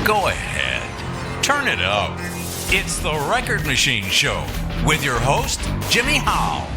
Go ahead. Turn it up. It's the Record Machine Show with your host, Jimmy Howe.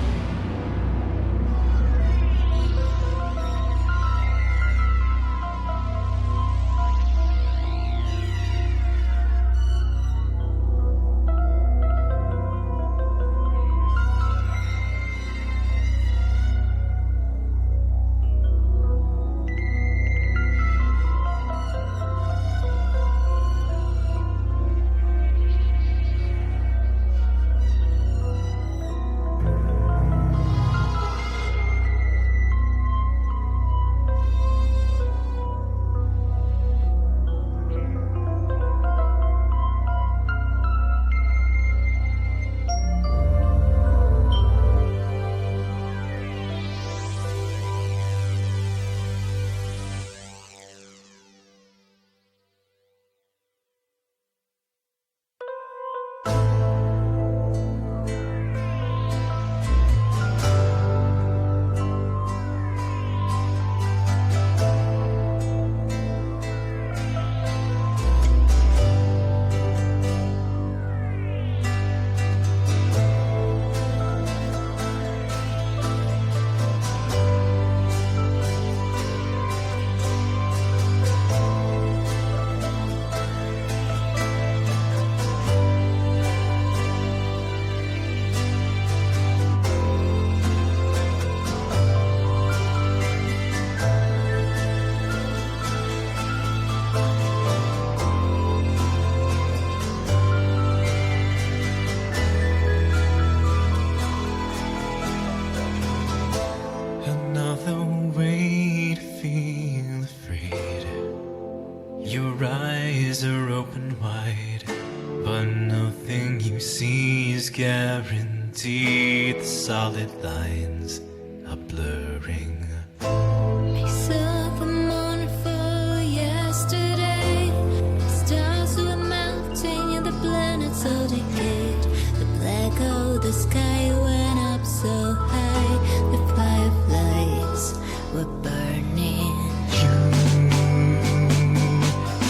Guaranteed the solid lines are blurring. Piece of the morning for yesterday. The stars were melting and the planets all decayed. The black of the sky went up so high. The fireflies were burning.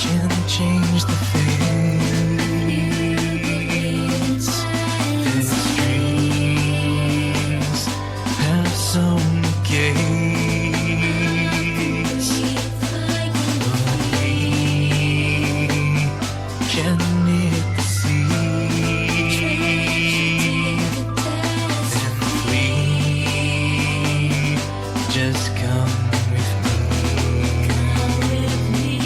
You can change the fate. Some gates, but we can meet the sea, and we just come with me.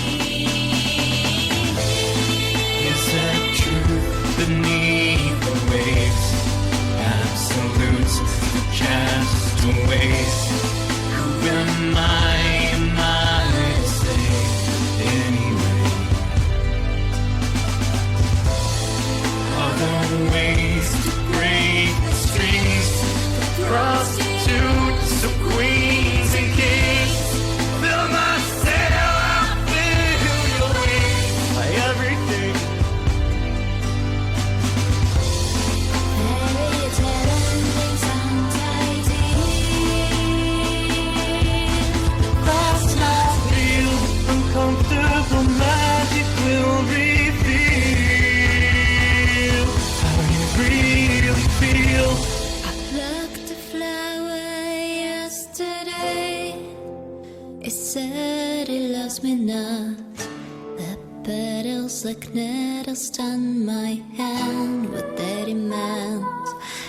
Is that truth beneath the waves? Absolutes cast ways. Who am I to say anyway? Are there ways to break the strings? The prostitutes of queens and kings. Fill my sail, I'll fill your wings. My everything. Comfortable magic will reveal how you really feel. I plucked a flower yesterday. It said it loves me not. The petals like needles stun my hand. What they demand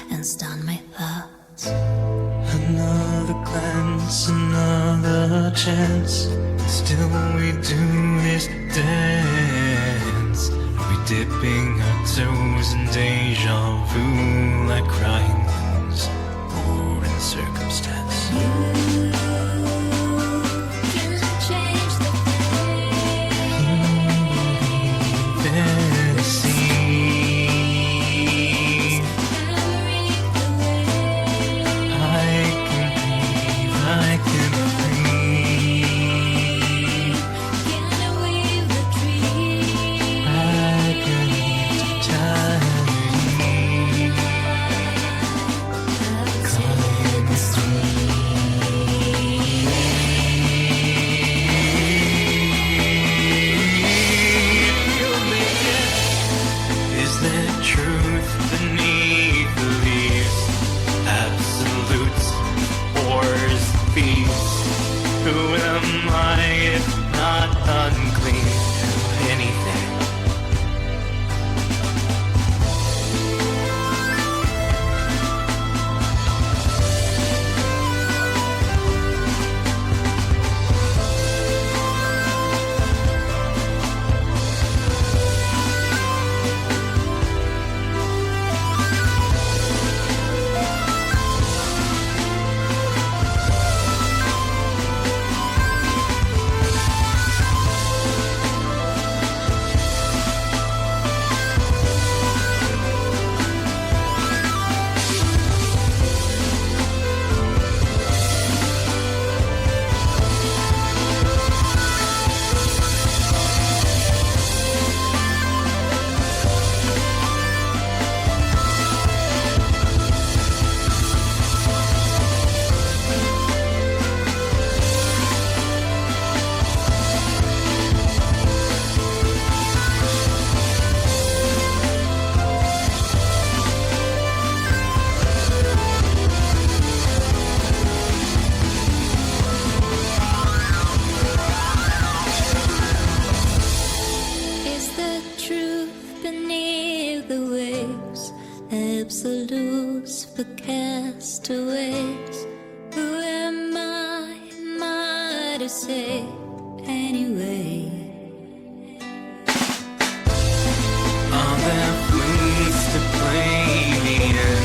and stun my thoughts. Another glance, another chance. Still we do this dance. We dipping our toes in deja vu like crying winds or in circumstance. You can change the Fantasy. I can breathe. I can for castaways. Who am I to say anyway? Are there fleas to play me in?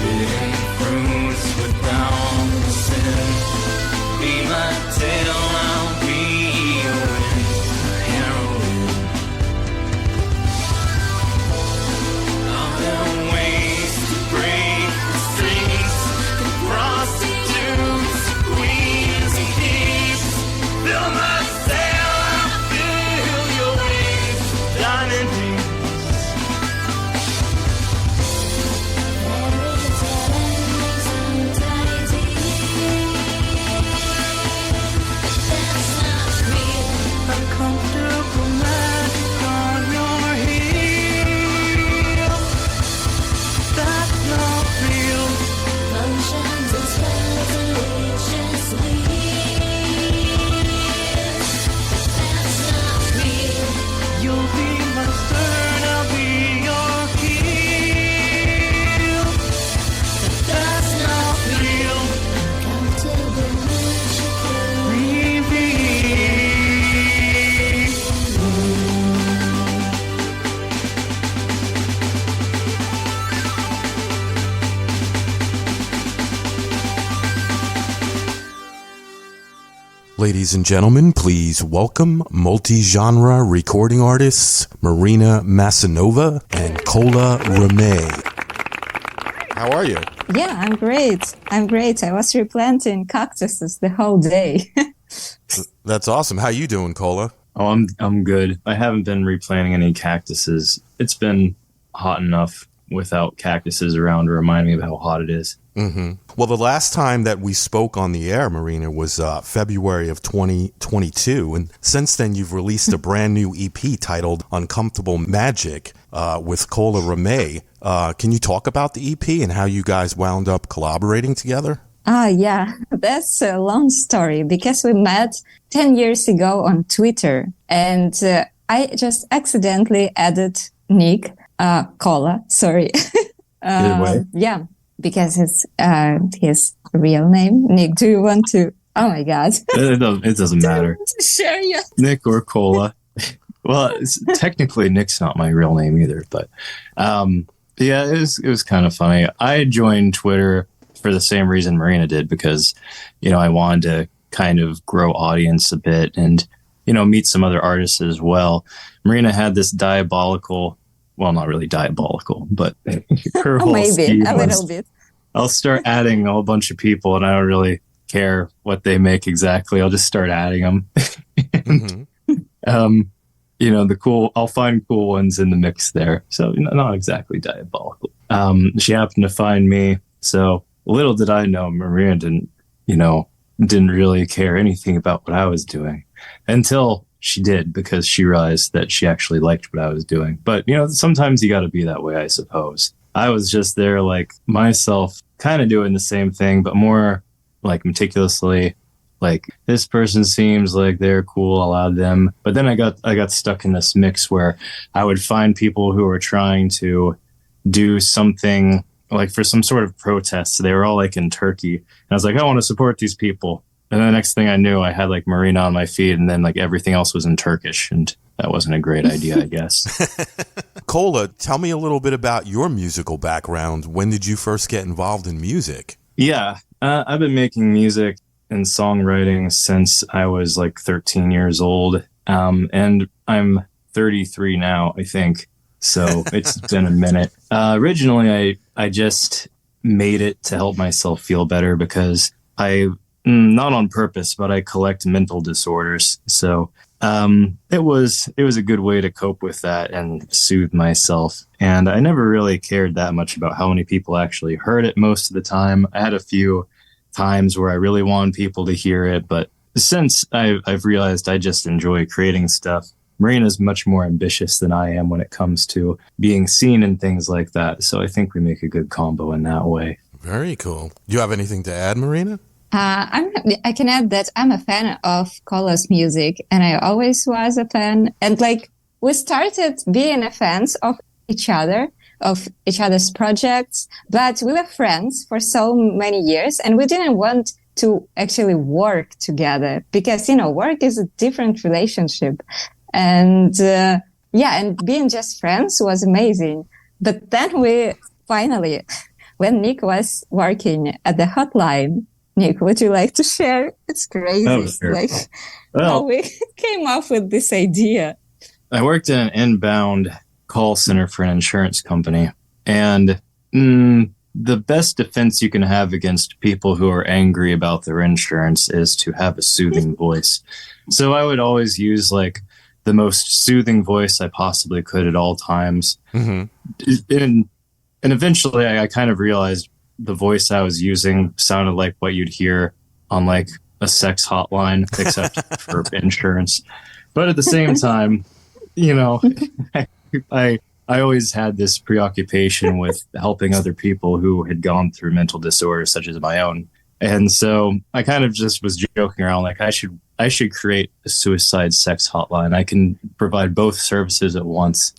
Forbidden fruits without sin. Be my tail, I'll be your wind, heroine. Are there ways to break the strings? The prostitutes, queens, and kings. Fill my sail, I'll fill your wings, diamond rings. Comfortable magic on your heel. That's not real. Potions and spells and witches' weeds. That's not real. You'll be my stern, I'll be your keel. That's not real. Comfortable magical. Reveal. Ladies and gentlemen, please welcome multi-genre recording artists Marina Massanova and Kola Ramme. How are you? Yeah, I'm great. I was replanting cactuses the whole day. That's awesome. How you doing, Kola? Oh, I'm good. I haven't been replanting any cactuses. It's been hot enough without cactuses around to remind me of how hot it is. Mm-hmm. Well, the last time that we spoke on the air, Marina, was February of 2022. And since then, you've released a brand new EP titled Uncomfortable Magic with Kola Ramme. Can you talk about the EP and how you guys wound up collaborating together? Yeah, that's a long story because we met 10 years ago on Twitter and I just accidentally added Nick, Kola, sorry. Either way. Yeah, because it's his real name. Nick, do you want to? Oh my God. It doesn't matter. Share you. Nick or Kola. Well, technically Nick's not my real name either, but yeah, it was kind of funny. I joined Twitter for the same reason Marina did, because, I wanted to kind of grow audience a bit and, meet some other artists as well. Marina had this diabolical, well, not really diabolical, but her whole Maybe scheme a was, little bit. I'll start adding a whole bunch of people and I don't really care what they make exactly. I'll just start adding them. Mm-hmm. I'll find cool ones in the mix there. So not exactly diabolical. She happened to find me. So little did I know, Maria didn't really care anything about what I was doing until she did, because she realized that she actually liked what I was doing. But, sometimes you got to be that way, I suppose. I was just there like myself, kind of doing the same thing, but more like meticulously. Like, this person seems like they're cool, I'll add them. But then I got stuck in this mix where I would find people who were trying to do something like for some sort of protest. They were all like in Turkey. And I was like, I want to support these people. And then the next thing I knew, I had like Marina on my feed, and then like everything else was in Turkish. And that wasn't a great idea, I guess. Kola, tell me a little bit about your musical background. When did you first get involved in music? Yeah, I've been making music and songwriting since I was like 13 years old. And I'm 33 now, I think. So it's been a minute. Originally, I just made it to help myself feel better because not on purpose, but I collect mental disorders. So it was a good way to cope with that and soothe myself. And I never really cared that much about how many people actually heard it most of the time. I had a few times where I really wanted people to hear it, but since I've realized I just enjoy creating stuff, Marina's much more ambitious than I am when it comes to being seen and things like that. So I think we make a good combo in that way. Very cool. Do you have anything to add, Marina? I can add that I'm a fan of Kola's music, and I always was a fan. And like, we started being fans of each other of each other's projects, but we were friends for so many years and we didn't want to actually work together because, work is a different relationship. And and being just friends was amazing. But then we finally, when Nick was working at the hotline, Nick, would you like to share? It's crazy. Oh, sure. How we came up with this idea. I worked in an inbound call center for an insurance company. And the best defense you can have against people who are angry about their insurance is to have a soothing voice. So I would always use like the most soothing voice I possibly could at all times. Mm-hmm. And eventually I kind of realized the voice I was using sounded like what you'd hear on like a sex hotline, except for insurance. But at the same time, I always had this preoccupation with helping other people who had gone through mental disorders such as my own. And so I kind of just was joking around like I should create a suicide sex hotline. I can provide both services at once.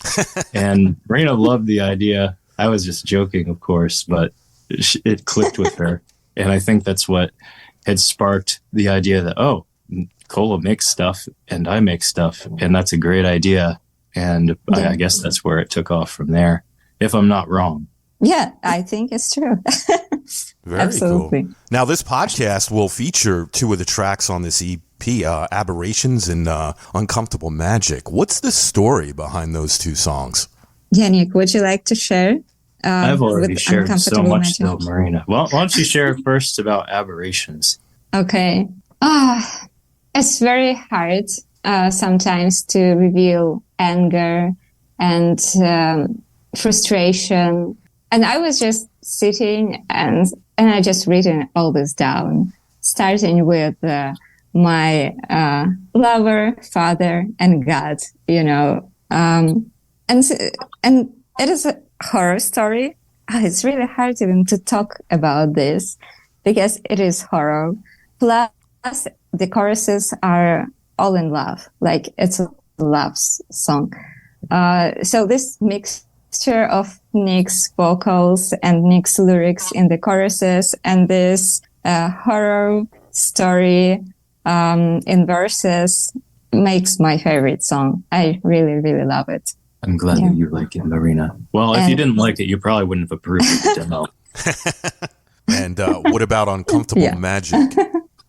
And Marina loved the idea. I was just joking, of course, but it clicked with her. And I think that's what had sparked the idea that, Cola makes stuff and I make stuff. And that's a great idea. And I guess that's where it took off from there, if I'm not wrong. Yeah, I think it's true. Very Absolutely. Cool. Now, this podcast will feature two of the tracks on this EP, Aberrations and Uncomfortable Magic. What's the story behind those two songs? Yannick, would you like to share? I've already shared so much, though, Marina. Well, why don't you share first about Aberrations? Okay. It's very hard sometimes to reveal anger and frustration. And I was just sitting and I just written all this down, starting with my lover, father, and God, and it is a horror story. It's really hard even to talk about this because it is horror. Plus, the choruses are all in love, like it's a love song. So this mixture of Nick's vocals and Nick's lyrics in the choruses and this horror story in verses makes my favorite song. I really, really love it. I'm glad that you like it, Marina. Well, if you didn't like it, you probably wouldn't have approved the demo. And what about Uncomfortable Magic?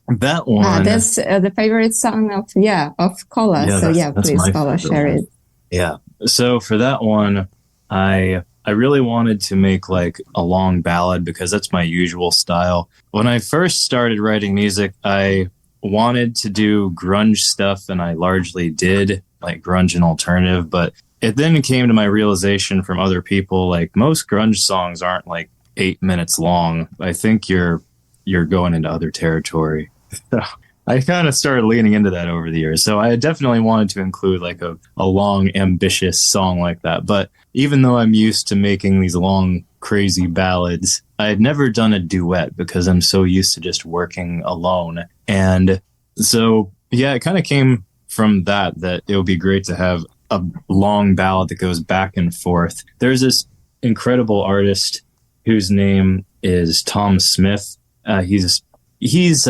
That one. That's the favorite song of Cola. Yeah, so please, Cola, share it. Yeah. So for that one, I really wanted to make like a long ballad because that's my usual style. When I first started writing music, I wanted to do grunge stuff, and I largely did, like grunge and alternative, but it then came to my realization from other people, like most grunge songs aren't like 8 minutes long. I think you're going into other territory. So I kind of started leaning into that over the years. So I definitely wanted to include like a long, ambitious song like that. But even though I'm used to making these long, crazy ballads, I had never done a duet because I'm so used to just working alone. And so, it kind of came from that it would be great to have a long ballad that goes back and forth. There's this incredible artist whose name is Tom Smith. He's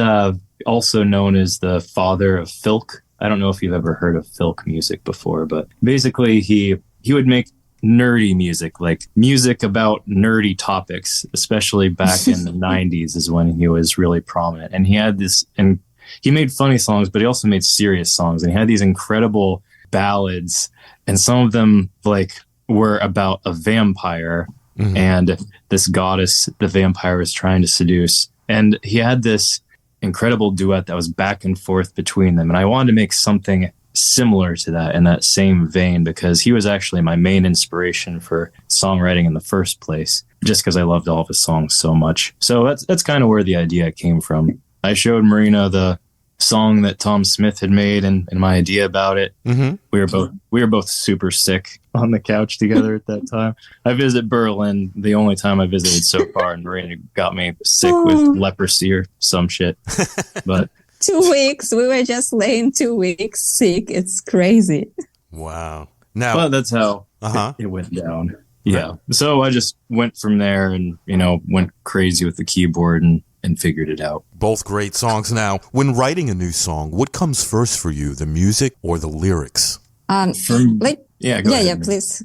also known as the father of filk. I don't know if you've ever heard of filk music before, but basically he would make nerdy music, like music about nerdy topics, especially back in the 90s is when he was really prominent. And he had and he made funny songs, but he also made serious songs. And he had these incredible ballads, and some of them like were about a vampire and this goddess the vampire was trying to seduce. And he had this incredible duet that was back and forth between them. And I wanted to make something similar to that in that same vein because he was actually my main inspiration for songwriting in the first place, just because I loved all of his songs so much. So that's kind of where the idea came from. I showed Marina the song that Tom Smith had made and my idea about it. Mm-hmm. We were both super sick on the couch together at that time. I visited Berlin the only time I visited so far, and Marina got me sick with leprosy or some shit. But 2 weeks, we were just laying 2 weeks sick. It's crazy. Wow. Now, well, that's how it went down. Yeah. So I just went from there and, went crazy with the keyboard and figured it out. Both great songs. Now, when writing a new song, what comes first for you, the music or the lyrics? Go ahead. Yeah, please.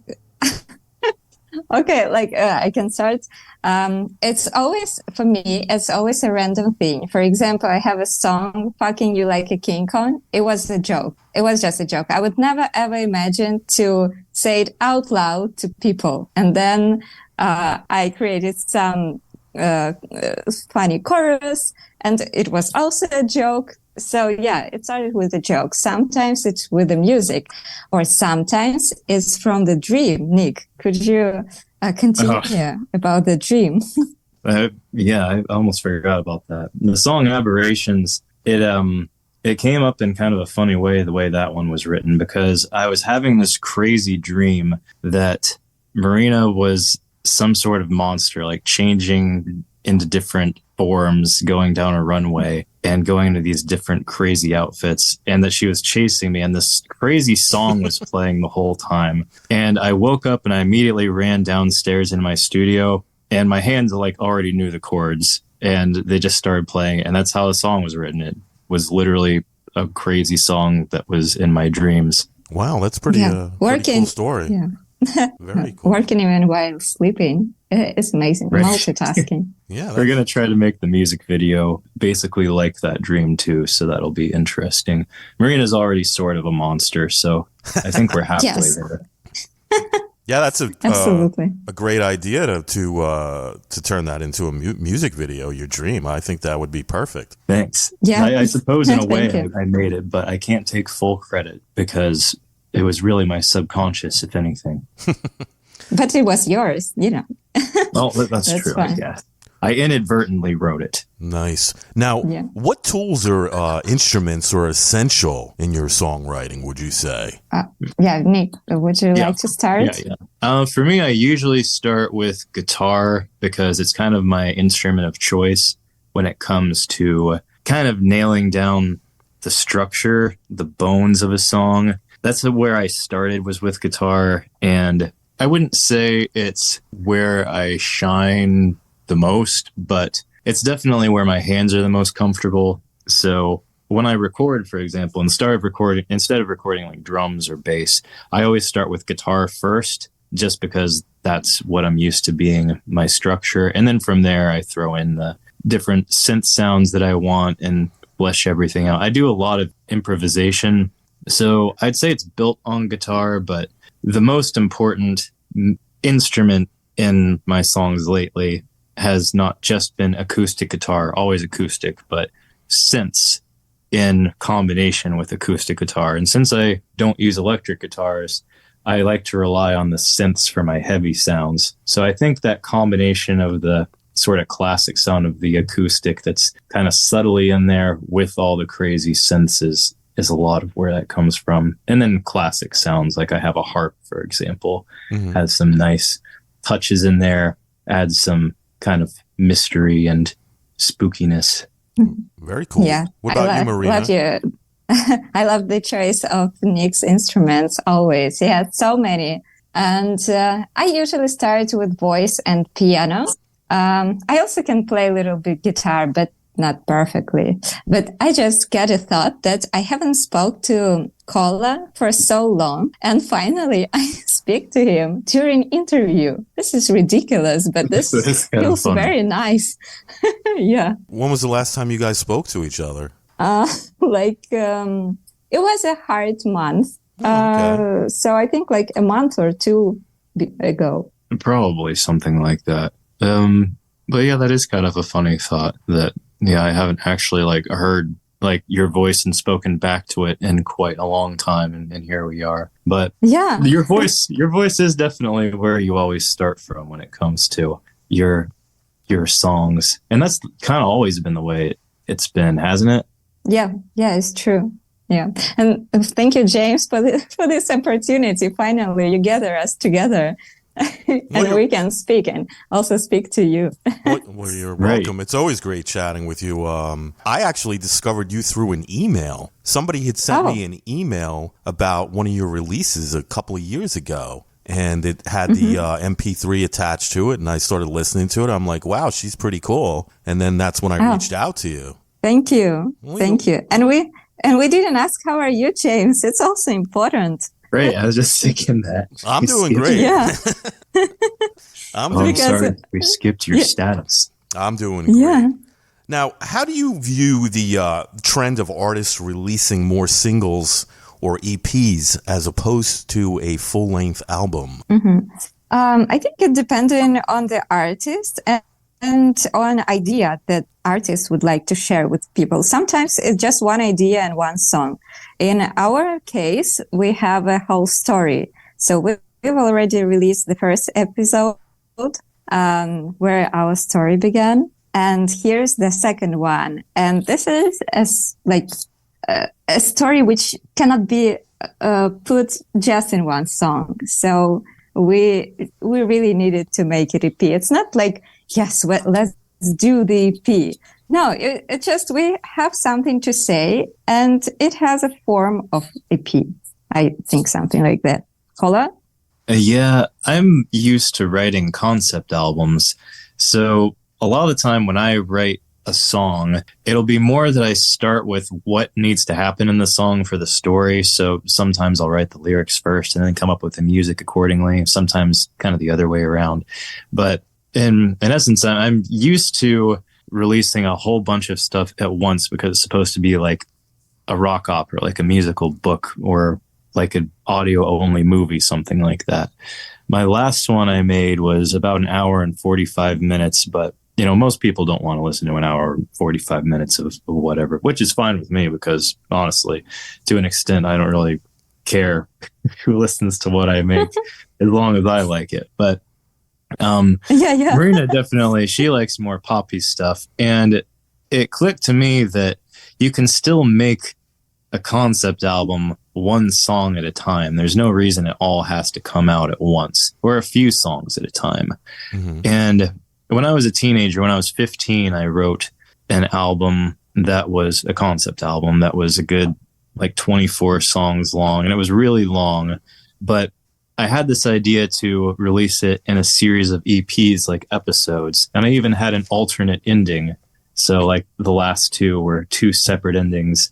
Okay, I can start. It's always, for me, it's always a random thing. For example, I have a song, Fucking You Like a King Kong. It was a joke. It was just a joke. I would never ever imagine to say it out loud to people. And then I created some funny chorus, and it was also a joke. So yeah, it started with a joke. Sometimes it's with the music, or sometimes it's from the dream. Nick, could you continue about the dream? Yeah, I almost forgot about that. The song Aberrations, it came up in kind of a funny way, the way that one was written, because I was having this crazy dream that Marina was some sort of monster, like changing into different forms, going down a runway and going into these different crazy outfits, and that she was chasing me, and this crazy song was playing the whole time. And I woke up and I immediately ran downstairs in my studio, and my hands already knew the chords, and they just started playing, and that's how the song was written. It was literally a crazy song that was in my dreams. Wow, that's pretty cool story. Yeah. Very cool. Working even while sleeping. It's amazing. Right. Multitasking. Yeah, we're going to try to make the music video basically like that dream too, so that'll be interesting. Marina's already sort of a monster, so I think we're halfway there. Yeah, that's absolutely a great idea to turn that into a music video. Your dream, I think that would be perfect. Thanks. Yeah, I suppose in a way you. I made it, but I can't take full credit because it was really my subconscious, if anything. But it was yours, Well, that's true, fine. I guess. I inadvertently wrote it. Nice. Now, what tools or instruments are essential in your songwriting, would you say? Nick, would you like to start? Yeah. For me, I usually start with guitar because it's kind of my instrument of choice when it comes to kind of nailing down the structure, the bones of a song. That's where I started, was with guitar, and I wouldn't say it's where I shine the most, but it's definitely where my hands are the most comfortable. So when I record, for example, instead of recording like drums or bass, I always start with guitar first, just because that's what I'm used to being my structure. And then from there, I throw in the different synth sounds that I want and flesh everything out. I do a lot of improvisation. So I'd say it's built on guitar, but the most important instrument in my songs lately has not just been acoustic guitar, always acoustic, but synths in combination with acoustic guitar. And since I don't use electric guitars, I like to rely on the synths for my heavy sounds. So I think that combination of the sort of classic sound of the acoustic that's kind of subtly in there with all the crazy synths is a lot of where that comes from. And then classic sounds, like I have a harp, for example, has some nice touches in there, adds some kind of mystery and spookiness. Very cool. Yeah. What about you, Marina? I love the choice of Nick's instruments always. He has so many. And I usually start with voice and piano. I also can play a little bit guitar, but not perfectly. But I just get a thought that I haven't spoke to Kola for so long. And finally, I speak to him during interview. This is ridiculous, but this feels very nice. Yeah. When was the last time you guys spoke to each other? It was a hard month. Okay. So I think like a month or two ago. Probably something like that. But yeah, that is kind of a funny thought that, I haven't actually heard your voice and spoken back to it in quite a long time. And here we are. But yeah, your voice is definitely where you always start from when it comes to your songs. And that's kind of always been the way it's been, hasn't it? Yeah, it's true. Yeah. And thank you, James, for this opportunity. Finally, you gather us together. And we can speak and also speak to you. Well, you're welcome. Right. It's always great chatting with you. I actually discovered you through an email. Somebody had sent me an email about one of your releases a couple of years ago. and it had the MP3 attached to it, and I started listening to it. I'm like, wow, she's pretty cool. And then that's when I reached out to you. Thank you. Thank you. And we didn't ask, how are you, James? It's also important. Great. I was just thinking that. I'm doing great. Yeah. I'm sorry we skipped your status. I'm doing great. Yeah. Now, how do you view the trend of artists releasing more singles or EPs as opposed to a full-length album? I think it depending on the artist and on idea that artists would like to share with people. Sometimes it's just one idea and one song. In our case, we have a whole story. So we've already released the first episode where our story began. And here's the second one. And this is a story which cannot be put just in one song. So we really needed to make it EP. It's not like, yes, let's do the EP. No, it just, we have something to say, and it has a form of EP. I think something like that. Kola? Yeah, I'm used to writing concept albums. So a lot of the time when I write a song, it'll be more that I start with what needs to happen in the song for the story. So sometimes I'll write the lyrics first and then come up with the music accordingly. Sometimes kind of the other way around. But in essence, I'm used to releasing a whole bunch of stuff at once because it's supposed to be like a rock opera, like a musical book, or like an audio only movie, something like that. My last one I made was about an hour and 45 minutes, but you know, most people don't want to listen to an hour and 45 minutes of whatever, which is fine with me because honestly, to an extent, I don't really care who listens to what I make as long as I like it. But Marina definitely, she likes more poppy stuff. And it clicked to me that you can still make a concept album one song at a time. There's no reason it all has to come out at once, or a few songs at a time. And when I was a teenager, when I was 15, I wrote an album that was a concept album that was a good like 24 songs long, and it was really long, but I had this idea to release it in a series of EPs, like episodes, and I even had an alternate ending. So like the last two were two separate endings,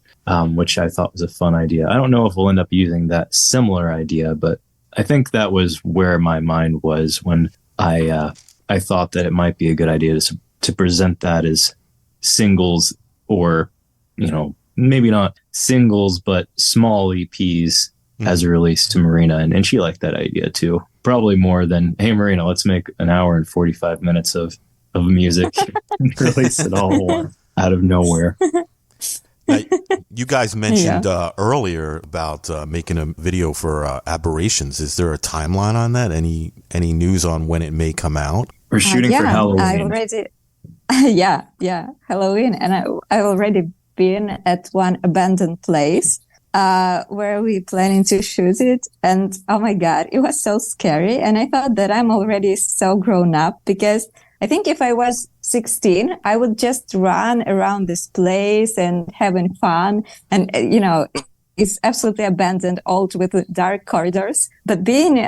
which I thought was a fun idea. I don't know if we'll end up using that similar idea, but I think that was where my mind was when I thought that it might be a good idea to present that as singles, or, you know, maybe not singles, but small EPs as a release to Marina. And she liked that idea too. Probably more than, hey, Marina, let's make an hour and 45 minutes of music and release it all out of nowhere. Now, you guys mentioned earlier about making a video for Aberrations. Is there a timeline on that? Any news on when it may come out? We're shooting for Halloween. I already, Halloween. And I already been at one abandoned place where we planning to shoot it. And oh my God, it was so scary. And I thought that I'm already so grown up, because I think if I was 16, I would just run around this place and having fun. And, you know, it's absolutely abandoned, old with dark corridors. But being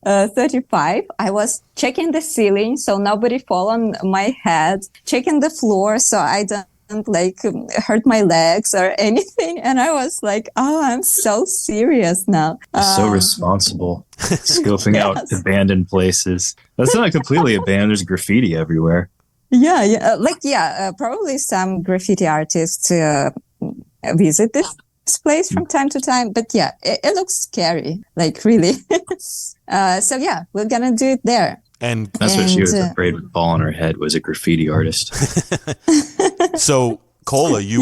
35, I was checking the ceiling so nobody fall on my head, checking the floor so I don't like hurt my legs or anything. And I was like, oh, I'm so serious now. So responsible. Scoping out abandoned places. That's not completely abandoned. There's graffiti everywhere. Probably some graffiti artists visit this place from time to time. But yeah, it looks scary, like really. So yeah, we're gonna do it there. And that's what she was afraid would fall on her head, was a graffiti artist. So, Kola, you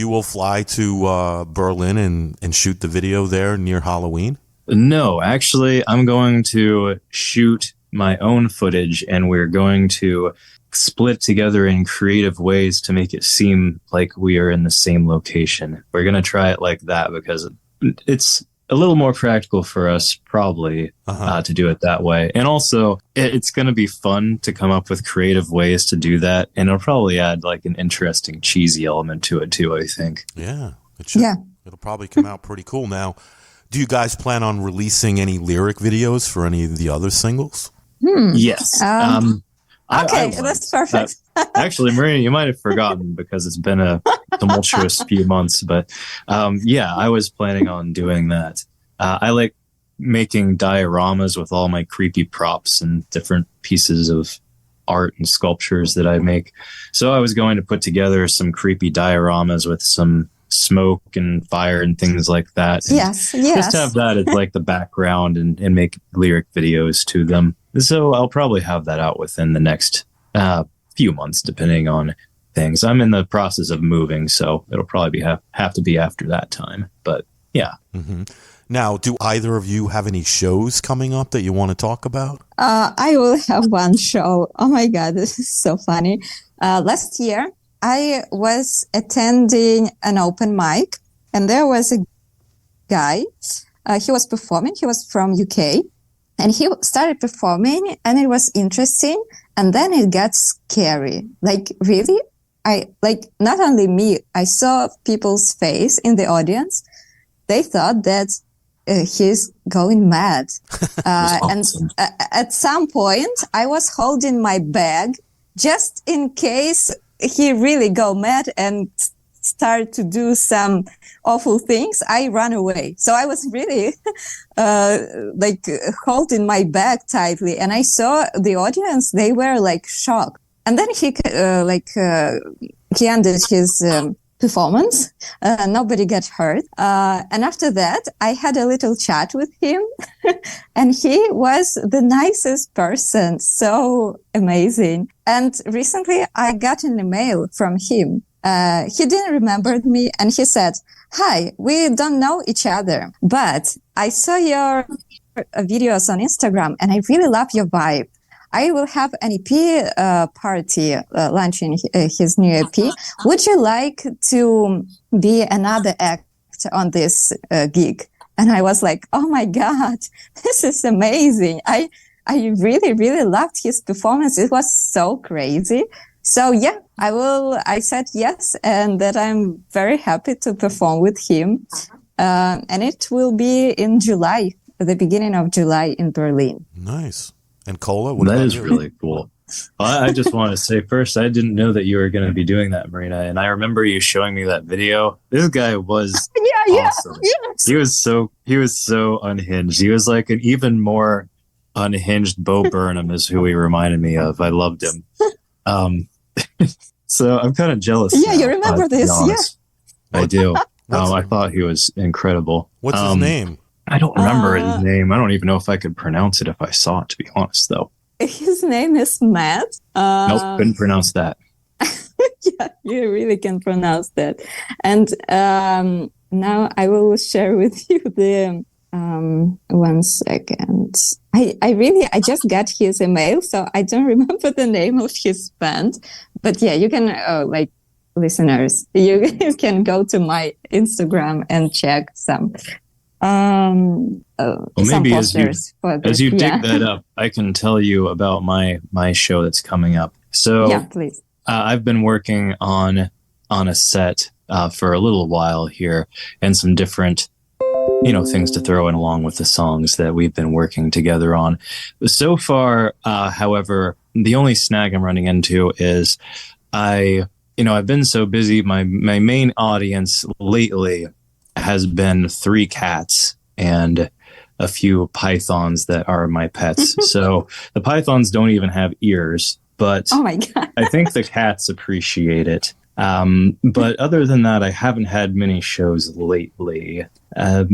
will fly to Berlin and shoot the video there near Halloween? No, actually, I'm going to shoot my own footage, and we're going to split together in creative ways to make it seem like we are in the same location. We're going to try it like that because it's a little more practical for us, probably, to do it that way. And also, it's going to be fun to come up with creative ways to do that. And it'll probably add like an interesting, cheesy element to it too, I think. Yeah. It should. Yeah. It'll probably come out pretty cool. Now, Do you guys plan on releasing any lyric videos for any of the other singles? Yes. Okay, I that's perfect. Actually, Marina, you might have forgotten because it's been a tumultuous few months, but yeah, I was planning on doing that. I like making dioramas with all my creepy props and different pieces of art and sculptures that I make. So I was going to put together some creepy dioramas with some smoke and fire and things like that. And Yes. just have that as like the background and make lyric videos to them. So I'll probably have that out within the next few months, depending on things. I'm in the process of moving, so it'll probably have to be after that time. But yeah. Mm-hmm. Now, do either of you have any shows coming up that you want to talk about? I will have one show. Oh my God, this is so funny. Last year, I was attending an open mic, and there was a guy. He was performing. He was from UK, and he started performing, and it was interesting. And then it got scary. Like, really? Not only me, I saw people's face in the audience. They thought that he's going mad. And at some point, I was holding my bag just in case he really go mad and start to do some awful things. I ran away. So I was really holding my bag tightly, and I saw the audience, they were like shocked. And then he ended his performance. Nobody got hurt. And after that, I had a little chat with him and he was the nicest person. So amazing. And recently I got an email from him. He didn't remember me and he said, "Hi, we don't know each other, but I saw your videos on Instagram and I really love your vibe. I will have an EP party launching his new EP. Would you like to be another act on this gig?" And I was like, "Oh my God, this is amazing. I really, really loved his performance. It was so crazy." So yeah, I said yes, and that I'm very happy to perform with him. And it will be in July, the beginning of July in Berlin. Nice. And Kola, that is really cool. I just want to say first, I didn't know that you were going to be doing that, Marina. And I remember you showing me that video. This guy was awesome. Yes. He was so unhinged. He was like an even more unhinged Bo Burnham is who he reminded me of. I loved him. So I'm kind of jealous. Yeah, now, you remember this? Yeah, I do. I thought he was incredible. What's his name? I don't remember his name. I don't even know if I could pronounce it if I saw it, to be honest, though. His name is Matt. Nope, couldn't pronounce that. Yeah, you really can pronounce that. And now I will share with you the 1 second. I just got his email, so I don't remember the name of his band. But yeah, you can listeners, you can go to my Instagram and check some. Maybe posters as you dig that up, I can tell you about my show that's coming up. So yeah, please. I've been working on a set for a little while here, and some different things to throw in along with the songs that we've been working together on. So far, however, the only snag I'm running into is I've been so busy. My main audience lately has been 3 cats and a few pythons that are my pets. So the pythons don't even have ears, but oh my God. I think the cats appreciate it. But other than that, I haven't had many shows lately. I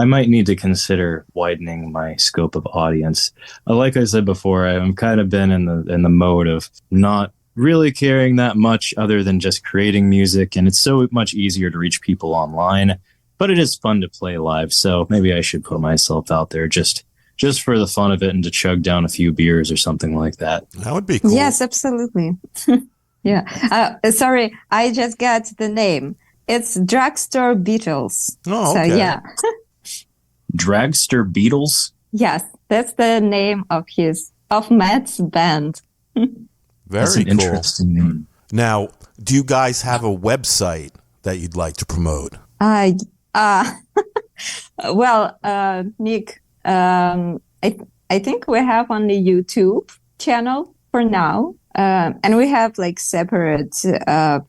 might need to consider widening my scope of audience. Like I said before, I've kind of been in the mode of not really caring that much other than just creating music, and it's so much easier to reach people online, but it is fun to play live, so maybe I should put myself out there just for the fun of it and to chug down a few beers or something like that. That would be cool. Yes, absolutely. Yeah. Sorry, I just got the name. It's Drugstore Beatles. Oh, okay. So yeah. Dragster Beatles? Yes, that's the name of Matt's band. That's an Very cool. interesting name. Now, do you guys have a website that you'd like to promote? Well, Nick, I think we have only YouTube channel for now. And we have like separate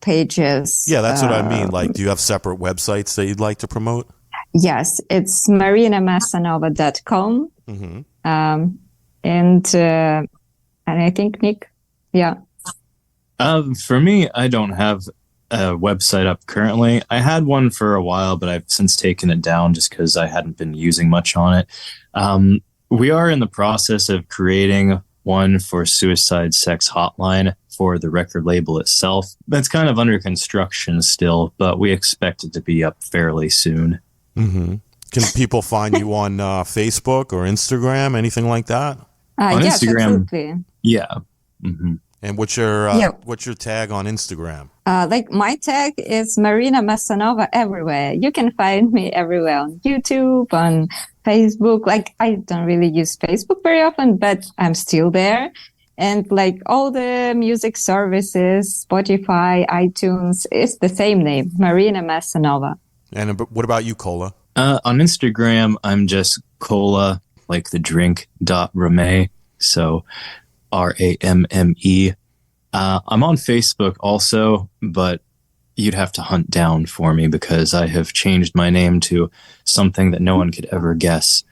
pages. Yeah, that's what I mean. Like, do you have separate websites that you'd like to promote? Yes, it's marinamassanova.com. Mm-hmm. And I think, Nick, yeah. For me, I don't have a website up currently. I had one for a while, but I've since taken it down just because I hadn't been using much on it. We are in the process of creating one for Suicide Sex Hotline for the record label itself. That's kind of under construction still, but we expect it to be up fairly soon. Mm-hmm. Can people find you on Facebook or Instagram, anything like that? On Yes, Instagram, absolutely. yeah. Mm-hmm. And what's your tag on Instagram? Like my tag is Marina Massanova everywhere. You can find me everywhere on YouTube, on Facebook. Like I don't really use Facebook very often, but I'm still there. And like all the music services, Spotify, iTunes, it's the same name, Marina Massanova. And what about you, Kola? On Instagram, I'm just Kola, like the drink, .Ramme. So RAMME. I'm on Facebook also, but you'd have to hunt down for me because I have changed my name to something that no one could ever guess.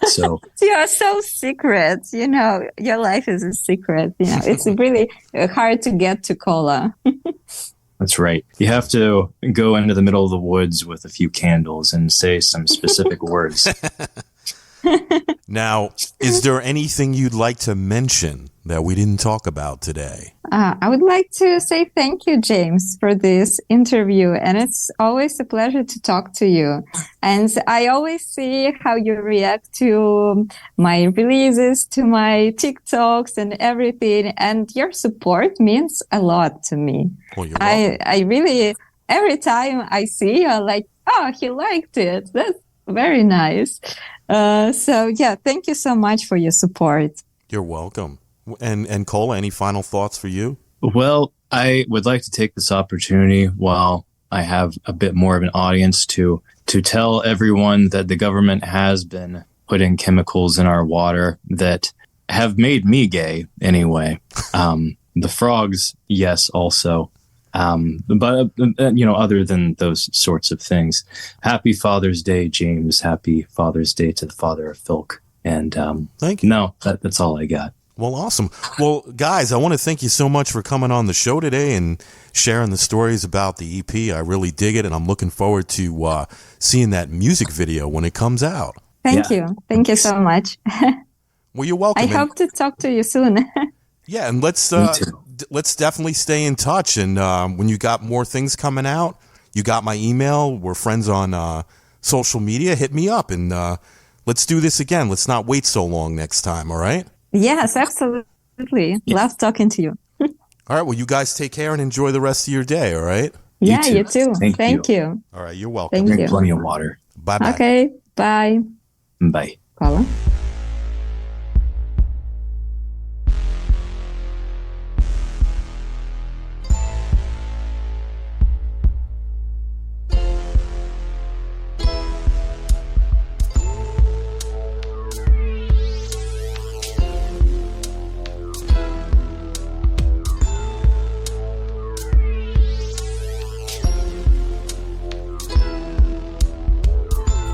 So You are so secret. You know, your life is a secret. You know, it's really hard to get to Kola. that's right. You have to go into the middle of the woods with a few candles and say some specific words. Now, is there anything you'd like to mention that we didn't talk about today? I would like to say thank you, James, for this interview. And it's always a pleasure to talk to you. And I always see how you react to my releases, to my TikToks and everything. And your support means a lot to me. Well, you're welcome. I really, every time I see you, I'm like, oh, he liked it. That's very nice. So yeah, thank you so much for your support. You're welcome. And Kola, any final thoughts for you? Well, I would like to take this opportunity while I have a bit more of an audience to tell everyone that the government has been putting chemicals in our water that have made me gay anyway. The frogs, yes, also. But other than those sorts of things, happy Father's Day, James. Happy Father's Day to the father of Filk. And Thank you. No, that's all I got. Well, awesome. Well, guys, I want to thank you so much for coming on the show today and sharing the stories about the EP. I really dig it, and I'm looking forward to seeing that music video when it comes out. Thank you. Thank you so much. Well, you're welcome. I hope to talk to you soon. Yeah, and let's definitely stay in touch. And when you got more things coming out, you got my email. We're friends on social media. Hit me up, and let's do this again. Let's not wait so long next time, all right? Yes, absolutely. Love talking to you. All right, well, you guys take care and enjoy the rest of your day, all right? Yeah, too. you too. Thank you. All right, you're welcome. Thank Drink you. plenty of water. Bye-bye. Okay, bye. Bye. Kola.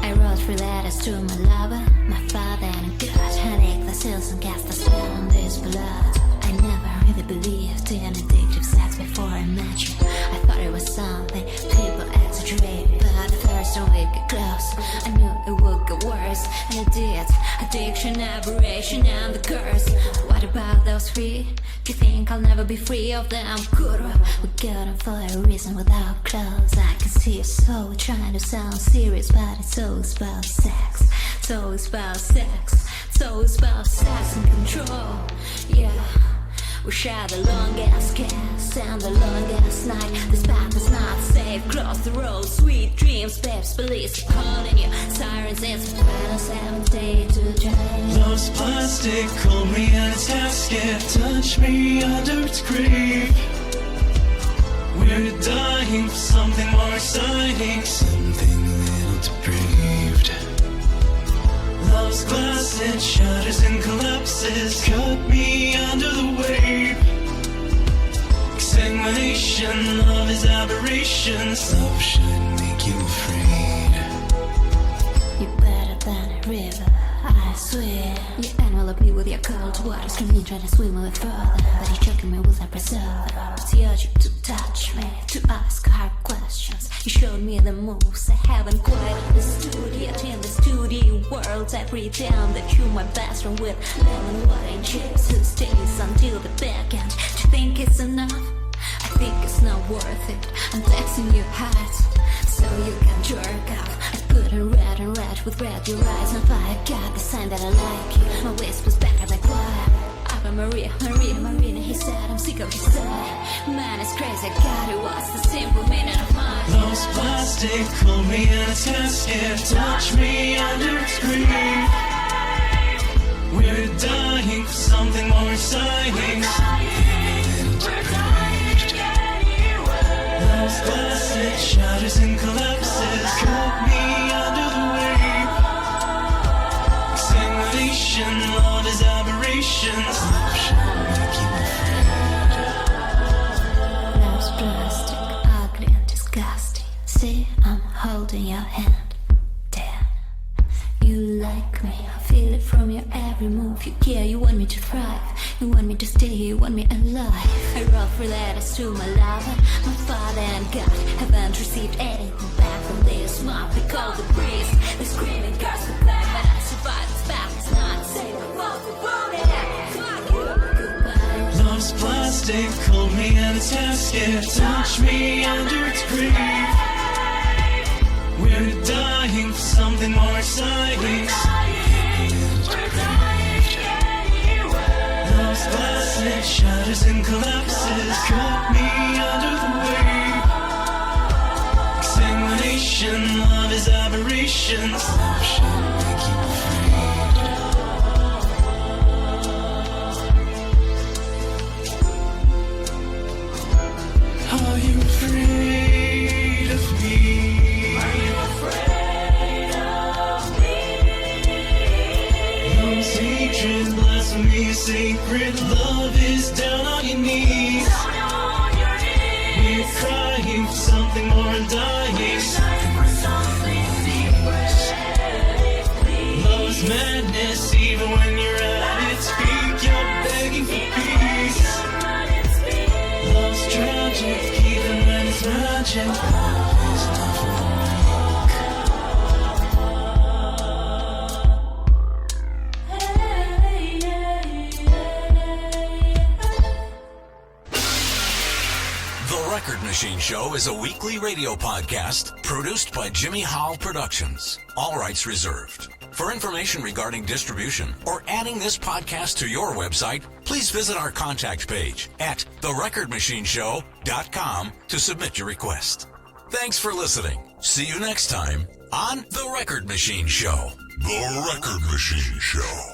I wrote 3 letters to my lover, my father and God. Headache the seals and cast a spell on this blood. I never really believed in addictive sex before I met you. I thought it was something people exaggerate, but the first week get close, I knew it would get worse, and it did. Addiction, aberration, and the curse. What about those 3? Do you think I'll never be free of them? Kurwa, we got them for a reason without clothes. I can see your soul trying to sound serious, but it's always about sex. It's always about sex. It's always about sex and control. Yeah. We share the longest kiss and the longest night. This path is not safe. Cross the road, sweet dreams, babes. Police are calling you. Sirens, it's final 7th day to drive. Love's plastic, hold me in its casket, touch me under its grave. We're dying for something more exciting, something a little depraved. Love's glass, it shatters and collapses. Cut me under the wave. Exsanguination, love is aberrations. Love should make you afraid. You're better than a river, I swear. You envelop me with your cold water, screaming, trying to swim a little further. But you're choking me with a preserver. It's the urge to touch me, to ask hard questions. You showed me the moves I haven't quite understood yet. In the studio world, I pretend that you're my best friend with lemon water and chips who stays until the back end. Do you think it's enough? I think it's not worth it. I'm texting you hard so you can jerk off. I put on red and red with red your eyes on fire. Got the sign that I like you. My whisper's back like fire. Up and Marina, he said I'm sick of his side. Man, it's crazy, God, it was the simple meaning of mine. Love's plastic, hold me in a casket. Touch me under its grave. We're dying for something more exciting. Love's glass, it shatters and collapses. Cut me under the wave. Exsanguination, love is aberrations. Love should make you afraid. Love's plastic, ugly and disgusting. See, I'm holding your hand. Damn, you like me. I feel it from your every move. You care, you want me to thrive. You want me to stay, you want me alive. I wrote 3 letters to my lover. My father and God haven't received anything back from this month. We call the breeze. The screaming girls go back, but I survived. It's back, it's not safe. I'm fuck you, goodbye. Love's plastic, hold me in its casket. Touch me under its grave. We're dying for something more exciting. Love's glass, it shatters and collapses. Cut me under the wave. Exsanguination, love is aberrations. Love should make you afraid. Are you afraid of me? Are you afraid of me? Love's hatred, blasphemy, sacred. Love is down on your knees. We're crying for something more and dying. Love's madness, even when you're at its peak, you're begging for peace. Love's tragic, even when it's magic. Love is not for The Record Machine Show is a weekly radio podcast produced by Jimmy Howell Productions. All rights reserved. For information regarding distribution or adding this podcast to your website, please visit our contact page at therecordmachineshow.com to submit your request. Thanks for listening. See you next time on The Record Machine Show. The Record Machine Show.